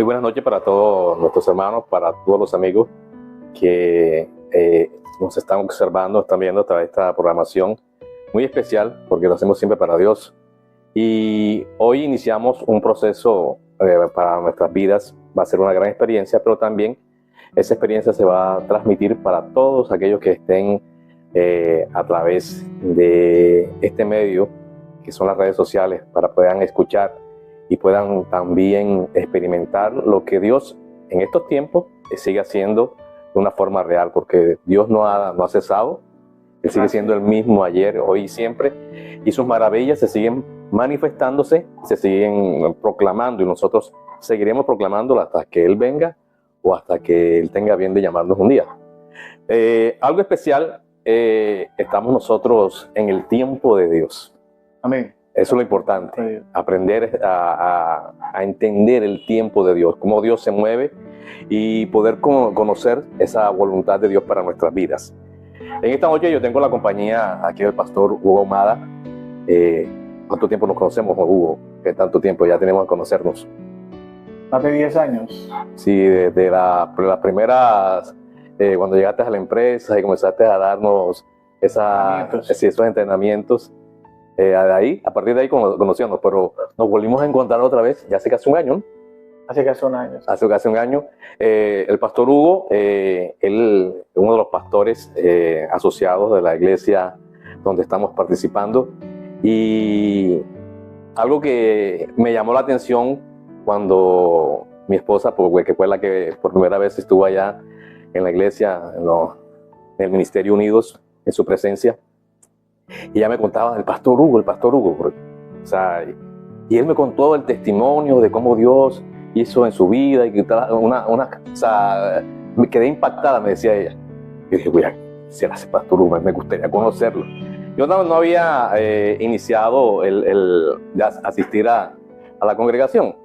Muy buenas noches para todos nuestros hermanos, para todos los amigos que nos están observando, están viendo a través de esta programación muy especial, porque lo hacemos siempre para Dios. Y hoy iniciamos un proceso para nuestras vidas. Va a ser una gran experiencia, pero también esa experiencia se va a transmitir para todos aquellos que estén a través de este medio, que son las redes sociales, para que puedan escuchar y puedan también experimentar lo que Dios en estos tiempos sigue haciendo de una forma real, porque Dios no ha cesado. Él sigue siendo el mismo ayer, hoy y siempre, y sus maravillas se siguen manifestándose, se siguen proclamando, y nosotros seguiremos proclamándolas hasta que Él venga o hasta que Él tenga bien de llamarnos un día. Algo especial, estamos nosotros en el tiempo de Dios. Amén. Eso es lo importante, aprender a entender el tiempo de Dios, cómo Dios se mueve y poder conocer esa voluntad de Dios para nuestras vidas. En esta noche yo tengo la compañía aquí del pastor Hugo Ahumada. ¿Cuánto tiempo nos conocemos, Hugo? ¿Qué tanto tiempo ya tenemos de conocernos? Más de 10 años. Sí, desde las primeras, cuando llegaste a la empresa y comenzaste a darnos esos entrenamientos. A partir de ahí conocíamos, pero nos volvimos a encontrar otra vez, ya hace casi un año, ¿no? Hace casi un año. Hace casi un año. El pastor Hugo, él es uno de los pastores asociados de la iglesia donde estamos participando. Y algo que me llamó la atención cuando mi esposa, que fue la que por primera vez estuvo allá en la iglesia, en el Ministerio Unidos, en su presencia, y ella me contaba del pastor Hugo, o sea, y él me contó el testimonio de cómo Dios hizo en su vida, y que o sea, me quedé impactada, me decía ella. Y dije, voy a ser ese pastor Hugo, me gustaría conocerlo. Yo no había iniciado el asistir a la congregación.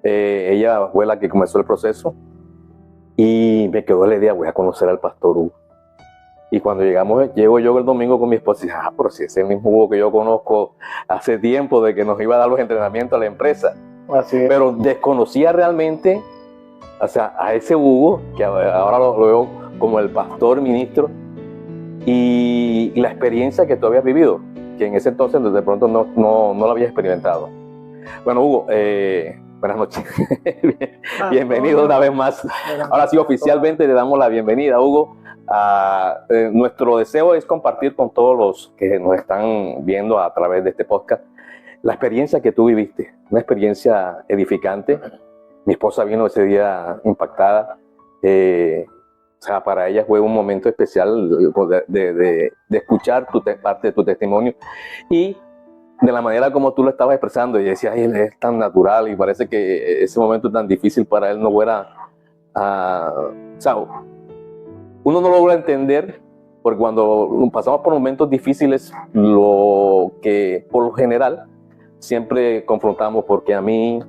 Ella fue la que comenzó el proceso y me quedó la idea, voy a conocer al pastor Hugo. Y cuando llego yo el domingo con mi esposa y dije, pero si es el mismo Hugo que yo conozco hace tiempo, de que nos iba a dar los entrenamientos a la empresa. Así es. Pero desconocía realmente, o sea, a ese Hugo, que ahora lo veo como el pastor ministro, y la experiencia que tú habías vivido, que en ese entonces de pronto no lo habías experimentado. Bueno, Hugo, buenas noches. Bienvenido una vez más. Ahora sí, oficialmente le damos la bienvenida, Hugo. Nuestro deseo es compartir con todos los que nos están viendo a través de este podcast la experiencia que tú viviste, una experiencia edificante. Mi esposa vino ese día impactada. O sea, para ella fue un momento especial de escuchar parte de tu testimonio y de la manera como tú lo estabas expresando. Y decía, ay, él es tan natural y parece que ese momento tan difícil para él no fuera... o sea, uno no logra entender, porque cuando pasamos por momentos difíciles, lo que por lo general siempre confrontamos, ¿por qué a mí?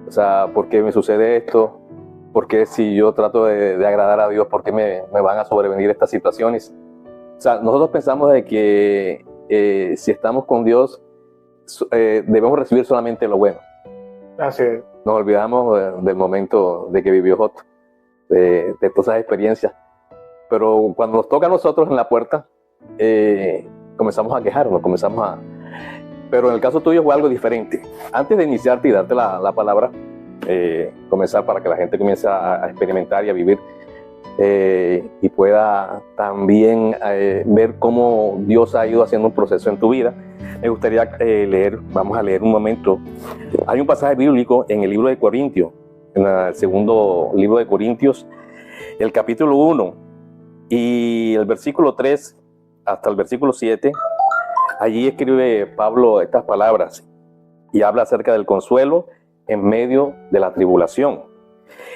O sea, ¿por qué me sucede esto? ¿Por qué si yo trato de agradar a Dios, por qué me van a sobrevenir estas situaciones? O sea, nosotros pensamos de que si estamos con Dios, debemos recibir solamente lo bueno. Así es. Nos olvidamos del momento de que vivió Job, de todas esas experiencias. Pero cuando nos toca a nosotros en la puerta, comenzamos a quejarnos, Pero en el caso tuyo fue algo diferente. Antes de iniciarte y darte la palabra, comenzar para que la gente comience a experimentar y a vivir y pueda también ver cómo Dios ha ido haciendo un proceso en tu vida, me gustaría vamos a leer un momento. Hay un pasaje bíblico en el libro de Corintios, en el segundo libro de Corintios, el capítulo 1 y el versículo 3 hasta el versículo 7. Allí escribe Pablo estas palabras y habla acerca del consuelo en medio de la tribulación.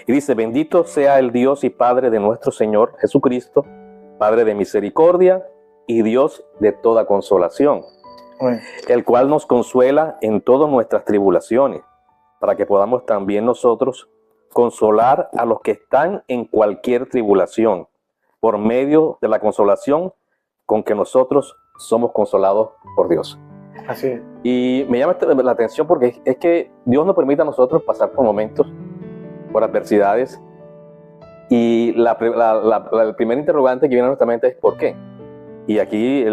Y dice, bendito sea el Dios y Padre de nuestro Señor Jesucristo, Padre de misericordia y Dios de toda consolación, el cual nos consuela en todas nuestras tribulaciones, para que podamos también nosotros consolar a los que están en cualquier tribulación, por medio de la consolación con que nosotros somos consolados por Dios. Así es. Y me llama la atención porque es que Dios nos permite a nosotros pasar por momentos por adversidades. Y el primer interrogante que viene a nuestra mente es ¿por qué? Y aquí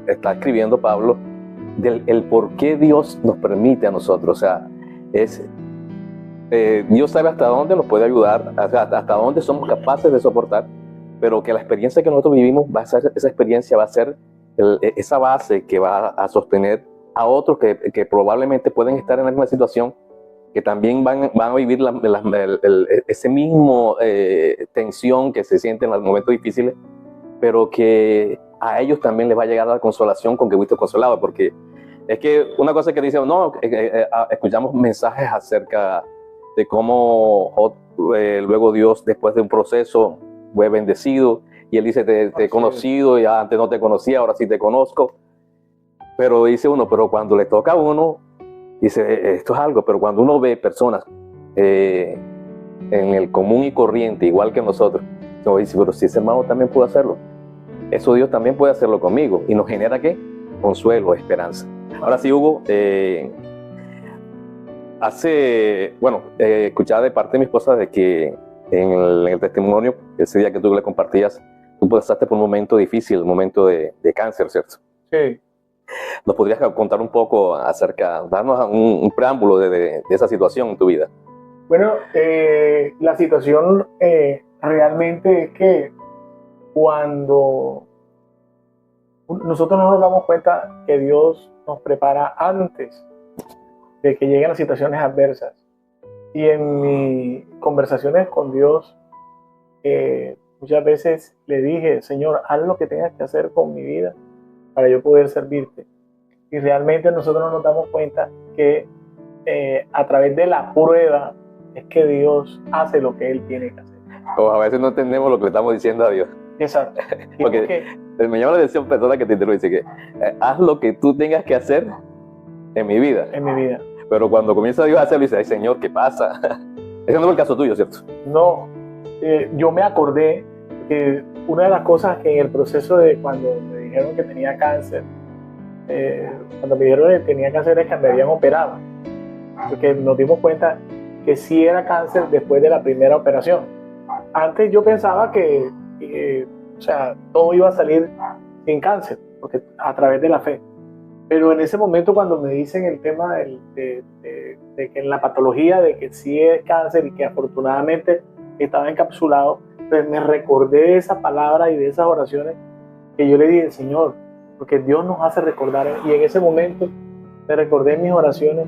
está escribiendo Pablo el por qué Dios nos permite a nosotros. O sea, Dios sabe hasta dónde nos puede ayudar, hasta dónde somos capaces de soportar, pero que la experiencia que nosotros vivimos, esa experiencia va a ser esa base que va a sostener a otros que probablemente pueden estar en la misma situación, que también van a vivir ese mismo tensión que se siente en los momentos difíciles, pero que a ellos también les va a llegar la consolación con que fuiste consolado, porque es que una cosa que dice, no, escuchamos mensajes acerca de cómo luego Dios, después de un proceso, fue bendecido, y Él dice, te he conocido, y antes no te conocía, ahora sí te conozco, pero dice uno, pero cuando le toca a uno, dice, esto es algo, pero cuando uno ve personas en el común y corriente, igual que nosotros, uno dice, pero si ese hermano también pudo hacerlo, eso Dios también puede hacerlo conmigo, y nos genera ¿qué? Consuelo, esperanza. Ahora sí, Hugo, escuchaba de parte de mi esposa de que en el testimonio, ese día que tú le compartías, tú pasaste por un momento difícil, un momento de cáncer, ¿cierto? Sí. ¿Nos podrías contar un poco darnos un preámbulo de esa situación en tu vida? Bueno, la situación realmente es que cuando nosotros no nos damos cuenta que Dios nos prepara antes de que lleguen las situaciones adversas. Y en mis conversaciones con Dios, muchas veces le dije, Señor, haz lo que tengas que hacer con mi vida para yo poder servirte. Y realmente nosotros no nos damos cuenta que a través de la prueba es que Dios hace lo que Él tiene que hacer. O a veces no entendemos lo que le estamos diciendo a Dios. Exacto. Porque me llama la atención, persona que te interrumpe, dice que haz lo que tú tengas que hacer en mi vida. En mi vida. Pero cuando comienza Dios a hacerlo, dice, ay Señor, ¿qué pasa? Ese no es el caso tuyo, ¿cierto? No, yo me acordé que una de las cosas que en el proceso de cuando me dijeron que tenía cáncer, cuando me dijeron que tenía cáncer es que me habían operado. Porque nos dimos cuenta que sí era cáncer después de la primera operación. Antes yo pensaba que todo iba a salir sin cáncer, porque a través de la fe. Pero en ese momento cuando me dicen el tema de que en la patología de que sí es cáncer y que afortunadamente estaba encapsulado, pues me recordé de esa palabra y de esas oraciones que yo le dije, Señor, porque Dios nos hace recordar. Y en ese momento me recordé en mis oraciones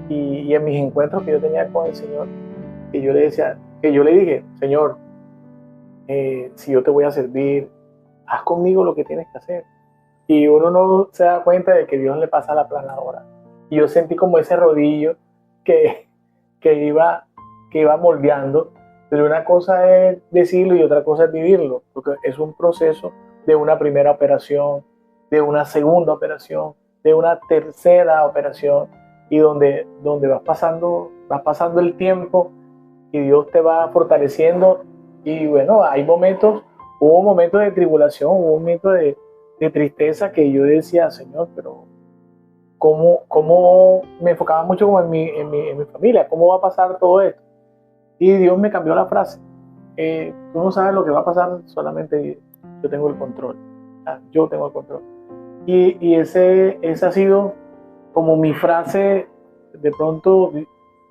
y en mis encuentros que yo tenía con el Señor, que yo le dije, Señor, si yo te voy a servir, haz conmigo lo que tienes que hacer. Y uno no se da cuenta de que Dios le pasa la planadora. Y yo sentí como ese rodillo que iba moldeando. Pero una cosa es decirlo y otra cosa es vivirlo. Porque es un proceso de una primera operación, de una segunda operación, de una tercera operación. Y donde vas pasando el tiempo y Dios te va fortaleciendo. Y bueno, hubo momentos de tribulación, hubo momentos de tristeza que yo decía, Señor, pero ¿cómo me enfocaba mucho como en mi familia? ¿Cómo va a pasar todo esto? Y Dios me cambió la frase. Tú no sabes lo que va a pasar, solamente yo tengo el control. Yo tengo el control. Y esa ha sido como mi frase. De pronto,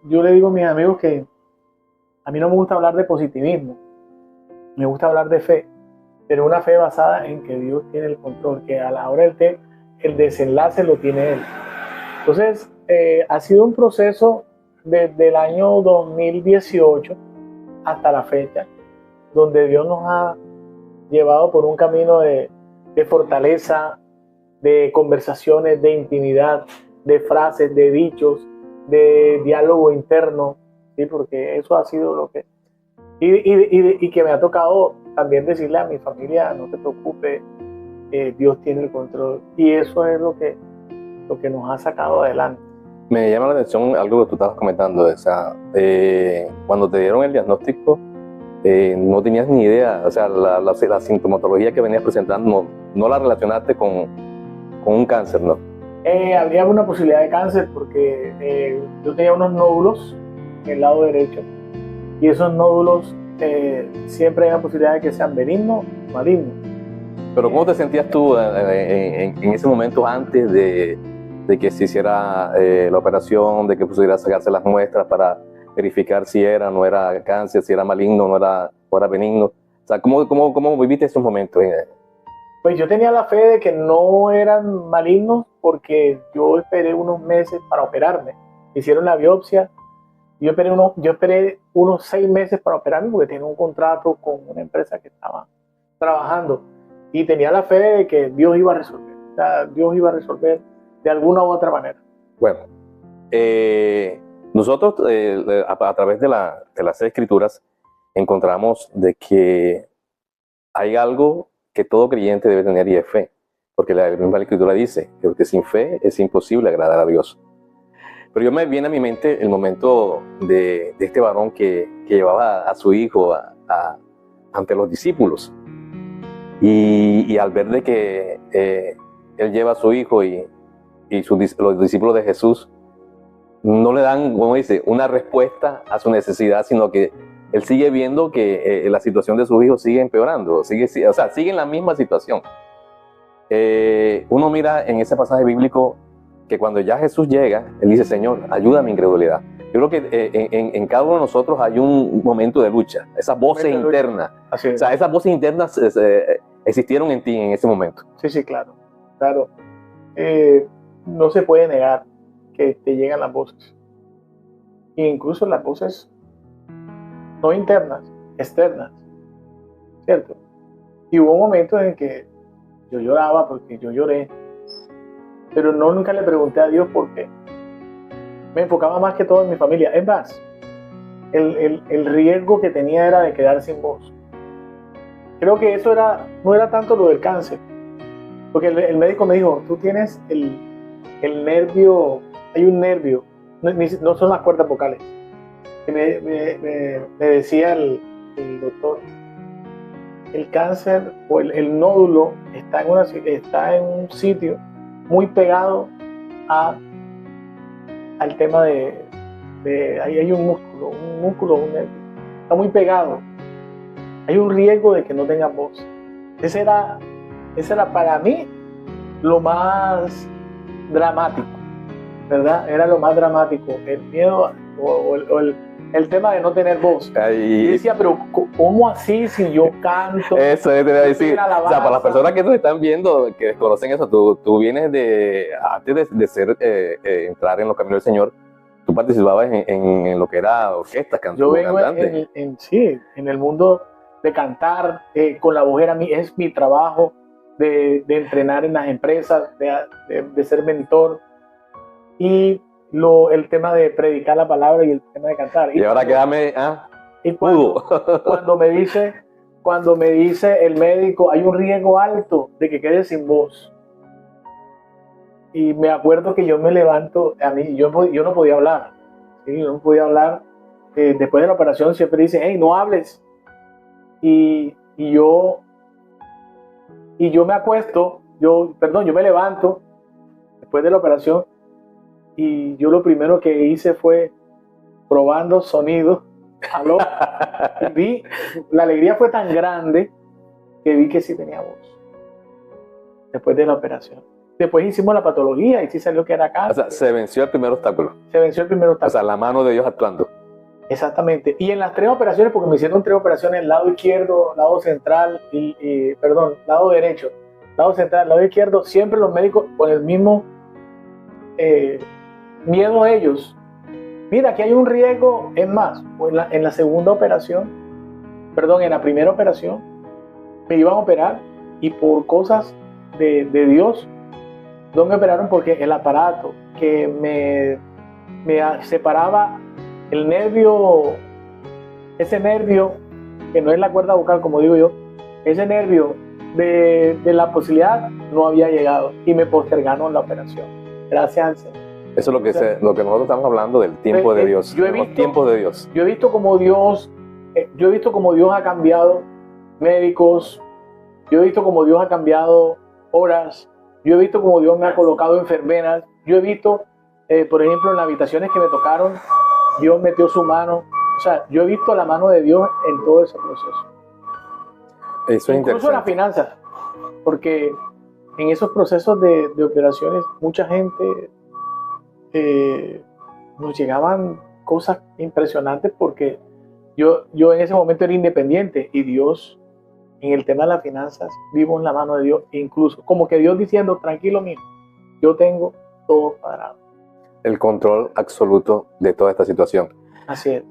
yo le digo a mis amigos que a mí no me gusta hablar de positivismo, me gusta hablar de fe. Pero una fe basada en que Dios tiene el control, que a la hora el desenlace lo tiene Él. Entonces, ha sido un proceso desde el año 2018 hasta la fecha, donde Dios nos ha llevado por un camino de fortaleza, de conversaciones, de intimidad, de frases, de dichos, de diálogo interno, ¿sí? Porque eso ha sido lo que... Y que me ha tocado también decirle a mi familia, no te preocupes, Dios tiene el control. Y eso es lo que nos ha sacado adelante. Me llama la atención algo que tú estabas comentando. Cuando te dieron el diagnóstico, no tenías ni idea, o sea, la sintomatología que venías presentando, no la relacionaste con un cáncer, ¿no? Había una posibilidad de cáncer porque yo tenía unos nódulos en el lado derecho. Y esos nódulos siempre hay la posibilidad de que sean benignos o malignos. Pero ¿cómo te sentías tú en ese momento antes de que se hiciera la operación, de que pudiera sacarse las muestras para verificar si era o no era cáncer, si era maligno o no era benigno? O sea, ¿cómo viviste esos momentos? Pues yo tenía la fe de que no eran malignos porque yo esperé unos meses para operarme. Hicieron la biopsia. Yo esperé unos 6 meses para operarme porque tenía un contrato con una empresa que estaba trabajando y tenía la fe de que Dios iba a resolver. O sea, Dios iba a resolver de alguna u otra manera. Bueno, nosotros a través de las Escrituras encontramos de que hay algo que todo creyente debe tener y es fe, porque la misma Escritura dice que sin fe es imposible agradar a Dios. Pero me viene a mi mente el momento de este varón que llevaba a su hijo ante los discípulos. Y al ver de que él lleva a su hijo y los discípulos de Jesús no le dan, como dice, una respuesta a su necesidad, sino que él sigue viendo que la situación de su hijo sigue empeorando, sigue en la misma situación. Uno mira en ese pasaje bíblico que cuando ya Jesús llega, él dice: Señor, ayuda a mi incredulidad. Yo creo que en cada uno de nosotros hay un momento de lucha, esas voces internas. O sea, esas voces internas existieron en ti en ese momento. Sí, claro. No se puede negar que te llegan las voces. E incluso las voces no internas, externas, ¿cierto? Y hubo momentos en que yo lloraba porque yo lloré, pero nunca le pregunté a Dios por qué. Me enfocaba más que todo en mi familia. Es más, el riesgo que tenía era de quedar sin voz. Creo que eso no era tanto lo del cáncer, porque el médico me dijo: tú tienes el nervio, hay un nervio, no son las cuerdas vocales. Me decía el doctor: el cáncer o el nódulo está en un sitio muy pegado al tema ahí hay un músculo, un nervio. Está muy pegado. Hay un riesgo de que no tenga voz. Ese era para mí lo más dramático, ¿verdad? Era lo más dramático. El miedo o el tema de no tener voz. Y decía: pero ¿cómo así si yo canto? Eso te voy a decir. O sea, para las personas que nos están viendo, que desconocen eso, tú vienes antes de entrar en los caminos del Señor, tú participabas en lo que era orquestas, cantantes. Yo vengo en el mundo de cantar, con la voz es mi trabajo, de entrenar en las empresas, de ser mentor. Y el tema de predicar la palabra y el tema de cantar. Y ahora quédame cuando me dice el médico: hay un riesgo alto de que quede sin voz. Y me acuerdo que yo me levanto, yo no podía hablar. ¿Sí? Yo no podía hablar. Después de la operación siempre dicen: hey, no hables. Y yo me acuesto, yo me levanto después de la operación. Y yo lo primero que hice fue probando sonidos. La alegría fue tan grande que vi que sí tenía voz. Después de la operación. Después hicimos la patología y sí salió que era cáncer. O sea, se venció el primer obstáculo. O sea, la mano de Dios actuando. Exactamente. Y en las 3 operaciones, porque me hicieron 3 operaciones: lado izquierdo, lado central lado derecho, lado central, lado izquierdo, siempre los médicos con el mismo miedo a ellos. Mira, aquí hay un riesgo. Es más, en la segunda operación, en la primera operación, me iban a operar y por cosas de Dios no me operaron, porque el aparato que me separaba el nervio, ese nervio que no es la cuerda vocal, como digo yo, ese nervio de la posibilidad no había llegado y me postergaron la operación. Gracias al Señor. Eso es lo que nosotros estamos hablando del tiempo de Dios. Los tiempos de Dios. Yo he visto cómo Dios ha cambiado médicos. Yo he visto cómo Dios ha cambiado horas. Yo he visto cómo Dios me ha colocado enfermeras. Yo he visto, por ejemplo, en las habitaciones que me tocaron, Dios metió su mano. O sea, yo he visto la mano de Dios en todo ese proceso. Eso es Incluso en interesante. las finanzas, porque en esos procesos de operaciones, mucha gente nos llegaban cosas impresionantes porque yo en ese momento era independiente y Dios, en el tema de las finanzas, vivo en la mano de Dios, incluso como que Dios diciendo, tranquilo mío, yo tengo todo cuadrado. El control absoluto de toda esta situación. Así es.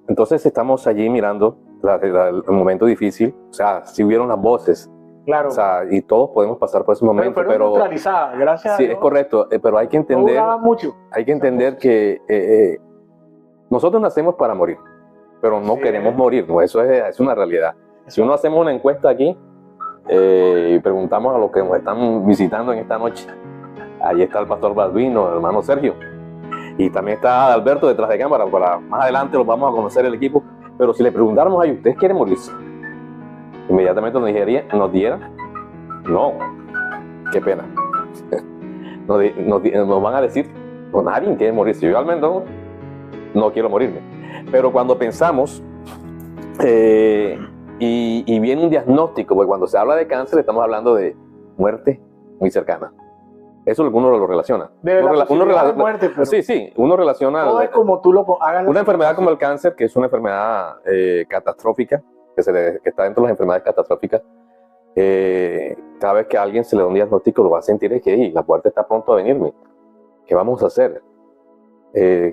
Entonces estamos allí mirando el momento difícil. O sea, si hubieron las voces. Claro. O sea, y todos podemos pasar por ese momento. Pero fueron neutralizadas, gracias a sí, Dios. es correcto. Pero hay que No entender, duraban mucho. hay que entender que nosotros nacemos para morir, pero no Sí. queremos morir. ¿No? Eso es una realidad. Si uno hacemos una encuesta aquí y preguntamos a los que nos están visitando en esta noche, ahí está el pastor Balbino, el hermano Sergio, y también está Alberto detrás de cámara. Para más adelante los vamos a conocer el equipo. Pero si le preguntáramos a ellos, ¿ustedes quieren morirse? Inmediatamente nos dieran, no, qué pena. Nos van a decir, no, nadie quiere morirse. Yo al menos no quiero morirme. Pero cuando pensamos y viene un diagnóstico, porque cuando se habla de cáncer estamos hablando de muerte muy cercana. Eso uno lo relaciona. De muerte, pero sí, uno relaciona. Todo es como tú lo hagas. Una enfermedad como el cáncer, que es una enfermedad catastrófica, que está dentro de las enfermedades catastróficas, cada vez que a alguien se le da un diagnóstico lo va a sentir es que la muerte está pronto a venirme. ¿Qué vamos a hacer? Yo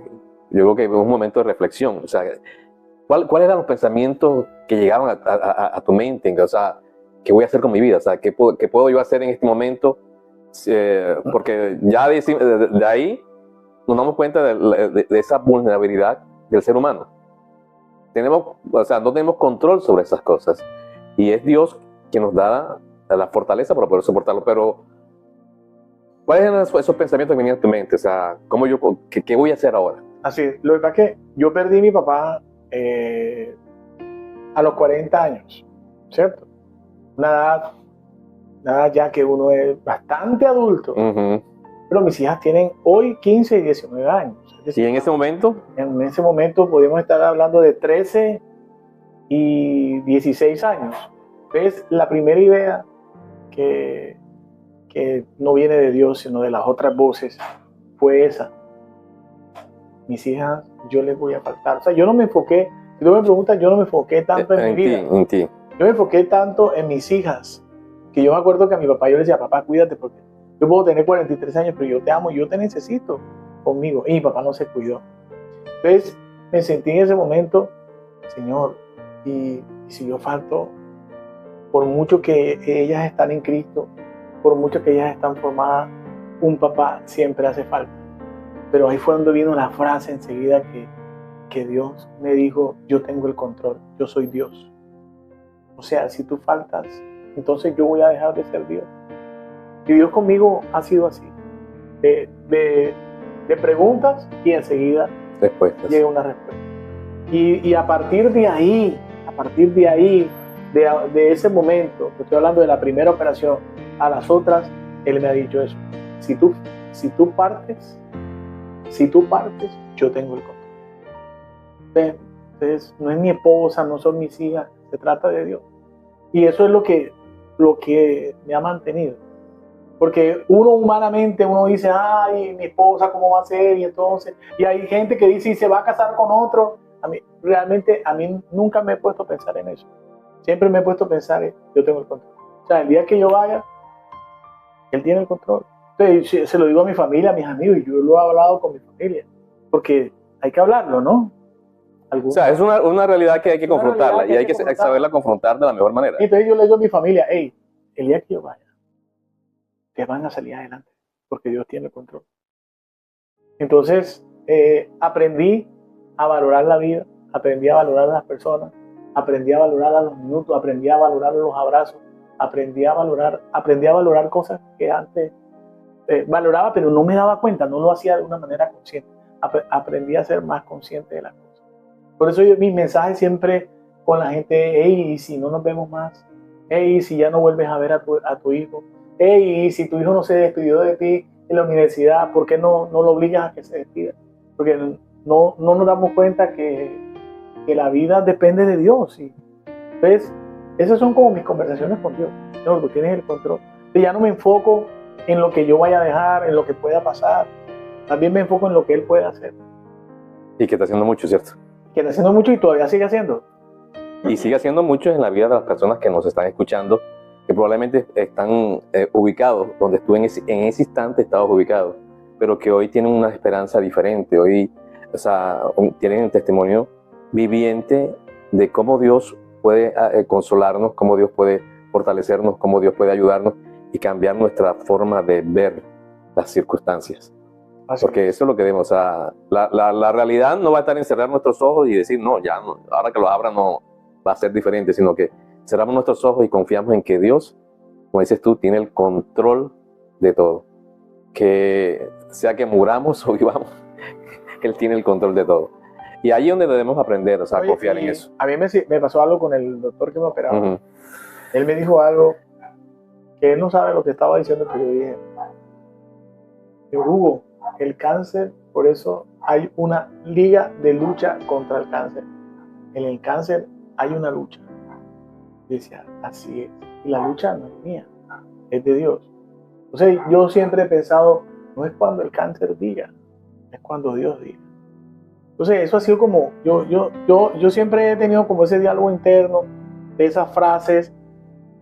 creo que es un momento de reflexión. O sea, ¿cuáles eran los pensamientos que llegaban a tu mente? O sea, ¿qué voy a hacer con mi vida? O sea, ¿qué puedo yo hacer en este momento? Porque ya de ahí nos damos cuenta de esa vulnerabilidad del ser humano. No tenemos control sobre esas cosas. Y es Dios quien nos da la fortaleza para poder soportarlo. Pero, ¿cuáles eran esos pensamientos que venían a tu mente? O sea, ¿qué voy a hacer ahora? Así es. Lo que pasa es que yo perdí a mi papá a los 40 años, ¿cierto? Una edad ya que uno es bastante adulto. Uh-huh. Pero mis hijas tienen hoy 15 y 19 años. Es decir, ¿Y en ese momento? En ese momento podemos estar hablando de 13 y 16 años. Entonces, la primera idea que no viene de Dios, sino de las otras voces, fue esa. Mis hijas, yo les voy a faltar. O sea, yo no me enfoqué, si tú me preguntas, yo no me enfoqué tanto en mi vida. En ti. Yo me enfoqué tanto en mis hijas, que yo me acuerdo que a mi papá yo le decía, papá, cuídate, porque yo puedo tener 43 años, pero yo te amo, yo te necesito conmigo. Y mi papá no se cuidó. Entonces, me sentí en ese momento, Señor, y si yo falto, por mucho que ellas están en Cristo, por mucho que ellas están formadas, un papá siempre hace falta. Pero ahí fue donde vino la frase enseguida que Dios me dijo, yo tengo el control, yo soy Dios. O sea, si tú faltas, entonces yo voy a dejar de ser Dios. Y Dios conmigo ha sido así. De preguntas y enseguida respuestas. llega una respuesta. Y a partir de ahí, de ese momento, que estoy hablando de la primera operación, a las otras, Él me ha dicho eso. Si tú partes, yo tengo el control. Entonces, no es mi esposa, no son mis hijas, se trata de Dios. Y eso es lo que me ha mantenido. Porque uno humanamente, uno dice, ay, mi esposa, ¿cómo va a ser? Y entonces, y hay gente que dice, ¿y se va a casar con otro? Realmente a mí nunca me he puesto a pensar en eso. Siempre me he puesto a pensar, yo tengo el control. O sea, el día que yo vaya, Él tiene el control. Entonces, se lo digo a mi familia, a mis amigos, y yo lo he hablado con mi familia. Porque hay que hablarlo, ¿no? O sea, es una realidad que hay que confrontarla y hay que saberla confrontar de la mejor manera. Entonces yo le digo a mi familia, hey, el día que yo vaya, te van a salir adelante, porque Dios tiene el control. Entonces, aprendí a valorar la vida, aprendí a valorar a las personas, aprendí a valorar a los minutos, aprendí a valorar los abrazos, aprendí a valorar cosas que antes valoraba, pero no me daba cuenta, no lo hacía de una manera consciente. Aprendí a ser más consciente de las cosas. Por eso mi mensaje siempre con la gente, hey, si no nos vemos más, hey, si ya no vuelves a ver a tu hijo, hey, si tu hijo no se despidió de ti en la universidad, ¿por qué no lo obligas a que se despida? Porque no nos damos cuenta que la vida depende de Dios. Y, entonces, esas son como mis conversaciones con Dios. Señor, tú tienes el control. Y ya no me enfoco en lo que yo vaya a dejar, en lo que pueda pasar. También me enfoco en lo que Él puede hacer. Y que está haciendo mucho, ¿cierto? Que está haciendo mucho y todavía sigue haciendo. Y sigue haciendo mucho en la vida de las personas que nos están escuchando, que probablemente están ubicados donde tú en ese instante estabas ubicado, pero que hoy tienen una esperanza diferente. Hoy, o sea, tienen un testimonio viviente de cómo Dios puede consolarnos, cómo Dios puede fortalecernos, cómo Dios puede ayudarnos y cambiar nuestra forma de ver las circunstancias. Porque eso es lo que vemos. O sea, la realidad no va a estar en cerrar nuestros ojos y decir, no, ya no, ahora que los abra no va a ser diferente, sino que cerramos nuestros ojos y confiamos en que Dios, como dices tú, tiene el control de todo. Que sea que muramos o vivamos, Él tiene el control de todo. Y ahí es donde debemos aprender, o sea, Oye, confiar en eso. A mí me pasó algo con el doctor que me operaba. Uh-huh. Él me dijo algo que él no sabe lo que estaba diciendo, pero yo dije, Hugo, el cáncer, por eso hay una liga de lucha contra el cáncer. En el cáncer hay una lucha. Y decía, así es. Y la lucha no es mía, es de Dios. Entonces yo siempre he pensado, no es cuando el cáncer diga, es cuando Dios diga. Entonces eso ha sido como, yo siempre he tenido como ese diálogo interno de esas frases.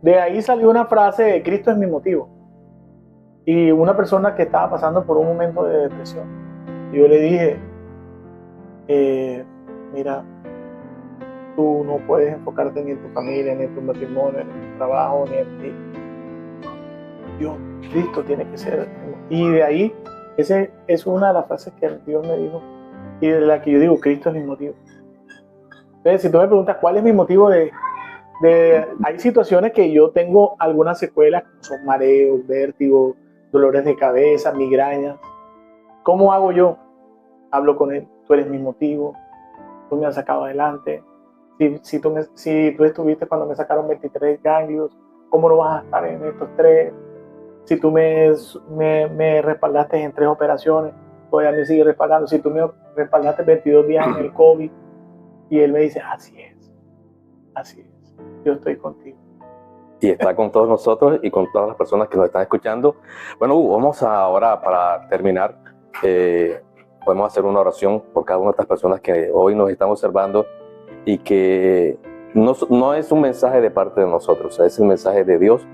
De ahí salió una frase de Cristo es mi motivo. Y una persona que estaba pasando por un momento de depresión. Y yo le dije, mira, tú no puedes enfocarte ni en tu familia, ni en tu matrimonio, ni en tu trabajo, ni en ti. Dios, Cristo tiene que ser. Y de ahí, esa es una de las frases que Dios me dijo y de la que yo digo, Cristo es mi motivo. Entonces, si tú me preguntas cuál es mi motivo hay situaciones que yo tengo algunas secuelas, como son mareos, vértigo, dolores de cabeza, migrañas. ¿Cómo hago yo? Hablo con Él, tú eres mi motivo, tú me has sacado adelante. Si tú estuviste cuando me sacaron 23 ganglios, ¿cómo no vas a estar en estos 3? Si tú me respaldaste en 3 operaciones, todavía me sigue respaldando. Si tú me respaldaste 22 días en el COVID, y Él me dice, así es, yo estoy contigo. Y está con todos nosotros y con todas las personas que nos están escuchando. Bueno, vamos ahora, para terminar, podemos hacer una oración por cada una de estas personas que hoy nos están observando y que no es un mensaje de parte de nosotros, es el mensaje de Dios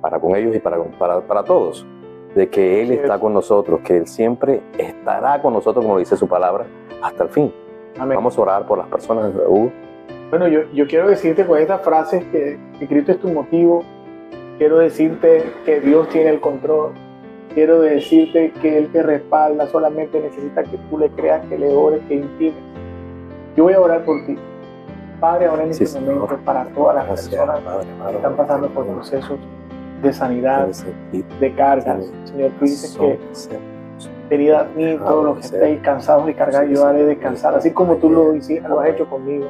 para con ellos y para todos, de que Él está con nosotros, que Él siempre estará con nosotros, como dice su palabra, hasta el fin. Amén. Vamos a orar por las personas, Hugo. Bueno, yo quiero decirte con estas frases que Cristo es tu motivo. Quiero decirte que Dios tiene el control. Quiero decirte que Él te respalda. Solamente necesita que tú le creas, que le ores, que intimes. Yo voy a orar por ti. Padre, ahora en este momento, para todas las personas que están pasando por procesos de sanidad, de cargas. Señor, tú dices que venid a mí todos los que estéis cansados y cargados, yo haré descansar, así como tú lo has hecho conmigo.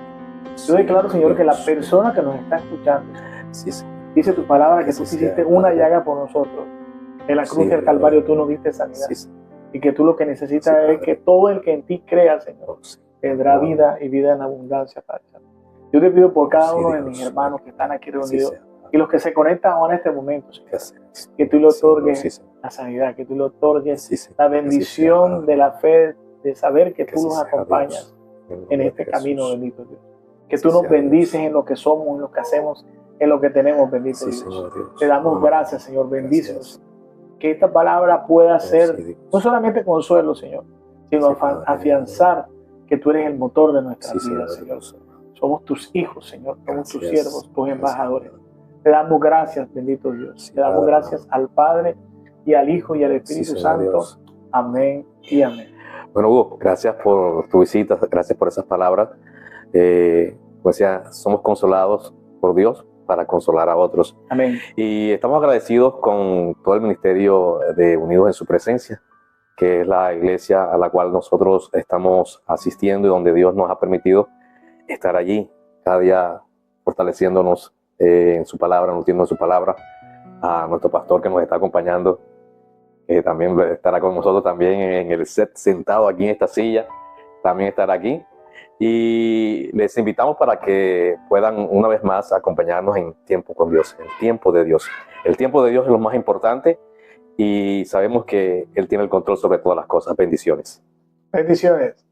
Yo declaro, Señor, que la persona que nos está escuchando, dice tu palabra que tú hiciste una llaga por nosotros. En la cruz del Calvario tú nos diste sanidad. Y que tú lo que necesitas es que todo el que en ti crea, Señor, tendrá vida y vida en abundancia, Padre. Yo te pido por cada uno de mis hermanos que están aquí reunidos y los que se conectan ahora en este momento, Señor, que tú le otorgues la sanidad, que tú le otorgues la bendición de la fe, de saber que tú nos acompañas en este camino, bendito Dios. Que tú nos bendices en lo que somos, en lo que hacemos, en lo que tenemos, bendito Dios. Te damos gracias, Señor, bendícenos. Que esta palabra pueda ser no solamente consuelo, Señor, sino afianzar que tú eres el motor de nuestras vidas, Señor. Somos tus hijos, Señor, somos tus siervos, tus embajadores. Te damos gracias, bendito Dios. Te damos gracias al Padre y al Hijo y al Espíritu Santo. Amén y amén. Bueno, Hugo, gracias por tu visita, gracias por esas palabras. Pues ya somos consolados por Dios para consolar a otros. Amén. Y estamos agradecidos con todo el ministerio de Unidos en su Presencia, que es la iglesia a la cual nosotros estamos asistiendo y donde Dios nos ha permitido estar allí, cada día fortaleciéndonos en su palabra, nutriendo en su palabra. A nuestro pastor que nos está acompañando, también estará con nosotros también en el set, sentado aquí en esta silla, también estará aquí. Y les invitamos para que puedan una vez más acompañarnos en Tiempo con Dios, el tiempo de Dios. El tiempo de Dios es lo más importante y sabemos que Él tiene el control sobre todas las cosas. Bendiciones. Bendiciones.